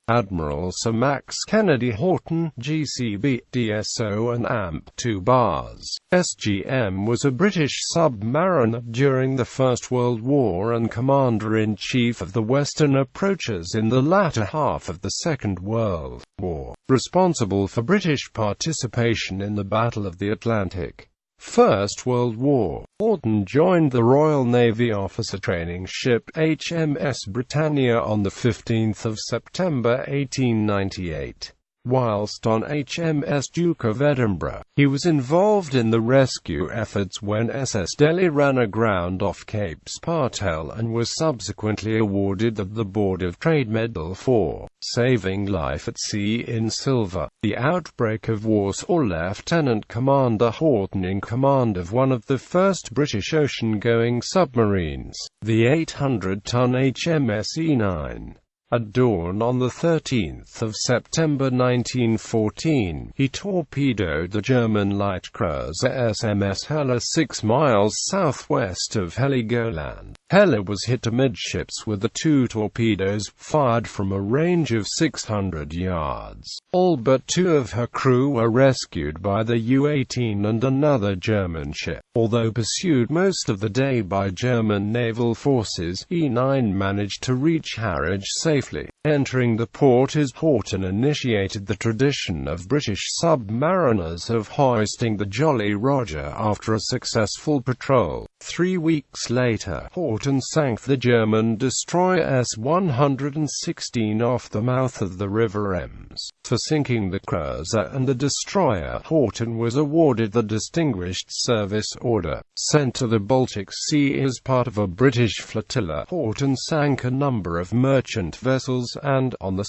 Admiral Sir Max Kennedy Horton, GCB, DSO and AMP-2 bars. SGM was a British submariner during the First World War and Commander-in-Chief of the Western approaches in the latter half of the Second World War, responsible for British participation in the Battle of the Atlantic. First World War. Horton joined the Royal Navy officer training ship HMS Britannia on 15 September 1898. Whilst on HMS Duke of Edinburgh, he was involved in the rescue efforts when SS Delhi ran aground off Cape Spartel and was subsequently awarded the Board of Trade Medal for saving life at sea in Silver. The outbreak of war saw Lieutenant Commander Horton in command of one of the first British ocean-going submarines, the 800-ton HMS E9. At dawn on 13 September 1914, he torpedoed the German light cruiser SMS Helle 6 miles southwest of Heligoland. Helle was hit amidships with the two torpedoes, fired from a range of 600 yards. All but two of her crew were rescued by the U-18 and another German ship. Although pursued most of the day by German naval forces, E9 managed to reach Harwich safely. Entering the port as Horton initiated the tradition of British submariners of hoisting the Jolly Roger after a successful patrol. 3 weeks later, Horton sank the German destroyer S-116 off the mouth of the River Ems. For sinking the cruiser and the destroyer, Horton was awarded the Distinguished Service Order. Sent to the Baltic Sea as part of a British flotilla, Horton sank a number of merchant vessels and, on 2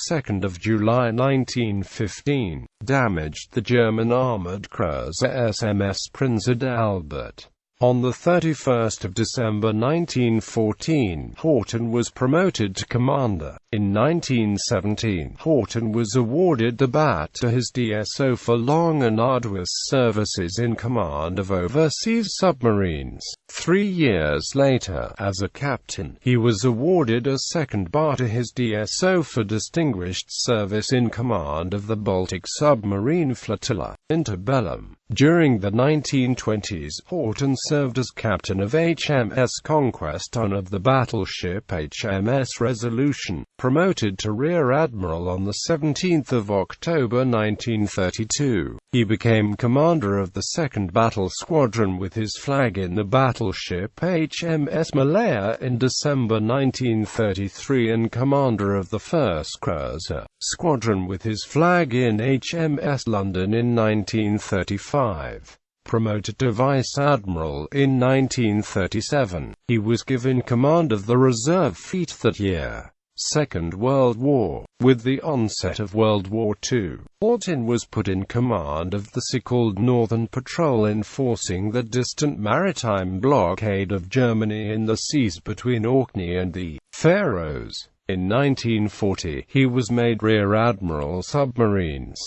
July 1915, damaged the German armoured cruiser SMS Prinz Albert. On 31 December 1914, Horton was promoted to commander. In 1917, Horton was awarded the Bat to his DSO for long and arduous services in command of overseas submarines. 3 years later, as a captain, he was awarded a second bar to his DSO for distinguished service in command of the Baltic submarine flotilla. Interbellum. During the 1920s, Horton served as captain of HMS Conquest and of the battleship HMS Resolution, promoted to Rear Admiral on 17 October 1932. He became commander of the 2nd Battle Squadron with his flag in the battleship HMS Malaya in December 1933 and commander of the 1st Cruiser Squadron with his flag in HMS London in 1935. Promoted to Vice Admiral in 1937, he was given command of the reserve fleet that year. Second World War. With the onset of World War II, Horton was put in command of the so-called Northern Patrol enforcing the distant maritime blockade of Germany in the seas between Orkney and the Faroes. In 1940, he was made Rear Admiral Submarines.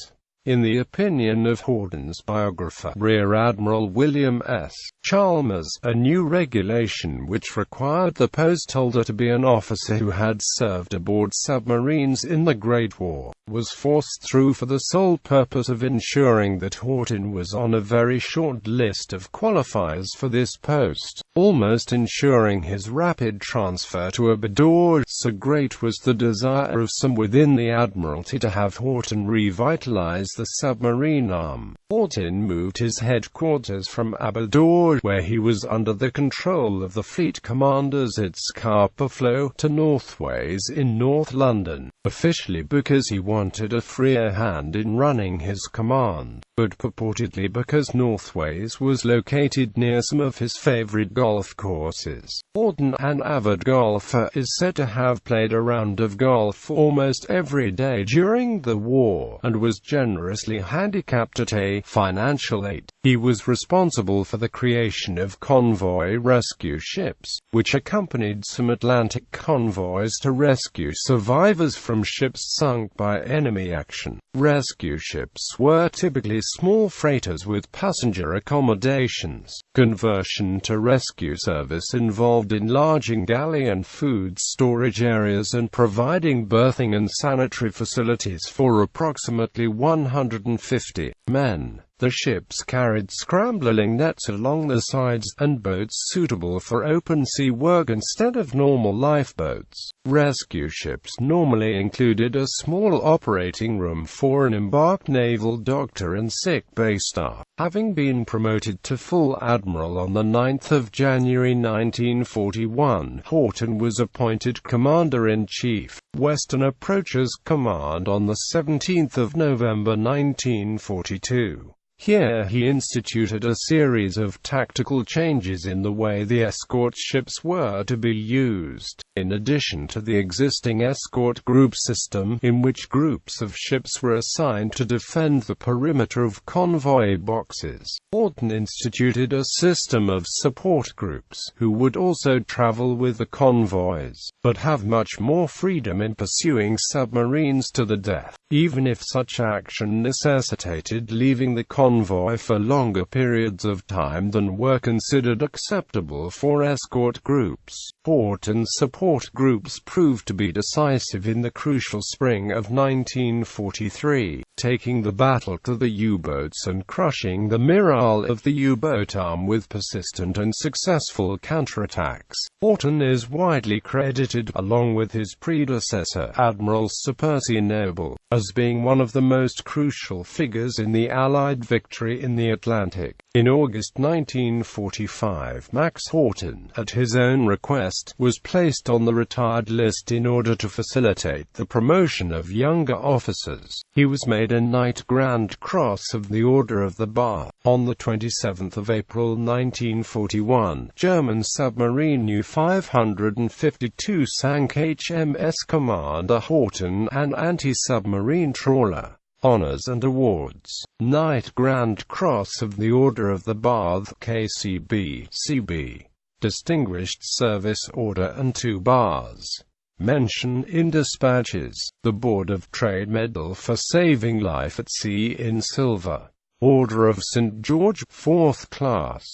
In the opinion of Horton's biographer, Rear Admiral William S. Chalmers, a new regulation which required the post holder to be an officer who had served aboard submarines in the Great War, was forced through for the sole purpose of ensuring that Horton was on a very short list of qualifiers for this post, almost ensuring his rapid transfer to a Bador. So great was the desire of some within the Admiralty to have Horton revitalize the submarine arm. Horton moved his headquarters from Aberdour, where he was under the control of the fleet commanders at Scarpaflow, to Northways in North London, officially because he wanted a freer hand in running his command, but purportedly because Northways was located near some of his favourite golf courses. Horton, an avid golfer, is said to have played a round of golf almost every day during the war, and was generously handicapped at a financial 8. He was responsible for the creation of convoy rescue ships, which accompanied some Atlantic convoys to rescue survivors from ships sunk by enemy action. Rescue ships were typically small freighters with passenger accommodations. Conversion to rescue service involved enlarging galley and food storage areas and providing berthing and sanitary facilities for approximately 150 men. The ships carried scrambling nets along the sides, and boats suitable for open-sea work instead of normal lifeboats. Rescue ships normally included a small operating room for an embarked naval doctor and sick bay staff. Having been promoted to full admiral on 9 January 1941, Horton was appointed Commander-in-Chief, Western Approaches Command on 17 November 1942. Here he instituted a series of tactical changes in the way the escort ships were to be used. In addition to the existing escort group system, in which groups of ships were assigned to defend the perimeter of convoy boxes, Horton instituted a system of support groups, who would also travel with the convoys, but have much more freedom in pursuing submarines to the death, even if such action necessitated leaving the convoy for longer periods of time than were considered acceptable for escort groups. Horton's support groups proved to be decisive in the crucial spring of 1943, taking the battle to the U-boats and crushing the morale of the U-boat arm with persistent and successful counterattacks. Horton is widely credited, along with his predecessor Admiral Sir Percy Noble, as being one of the most crucial figures in the Allied victory in the Atlantic. In August 1945, Max Horton, at his own request, was placed on the retired list in order to facilitate the promotion of younger officers. He was made a Knight Grand Cross of the Order of the Bath. On 27 April 1941, German submarine U-552 sank HMS Commander Horton, an anti-submarine trawler. Honors and Awards: Knight Grand Cross of the Order of the Bath, KCB, CB. Distinguished Service Order and 2 bars. Mention in dispatches: the Board of Trade Medal for Saving Life at Sea in silver. Order of St. George, 4th class.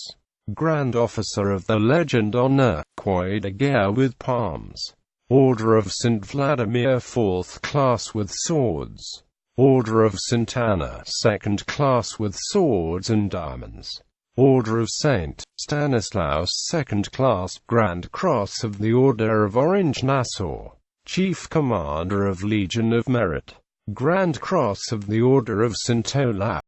Grand Officer of the Legend Honor, Croix de Guerre with palms. Order of St. Vladimir, 4th class with swords. Order of St. Anna, 2nd class with swords and diamonds. Order of St. Stanislaus, 2nd class, Grand Cross of the Order of Orange Nassau. Chief Commander of Legion of Merit. Grand Cross of the Order of St. Olaf.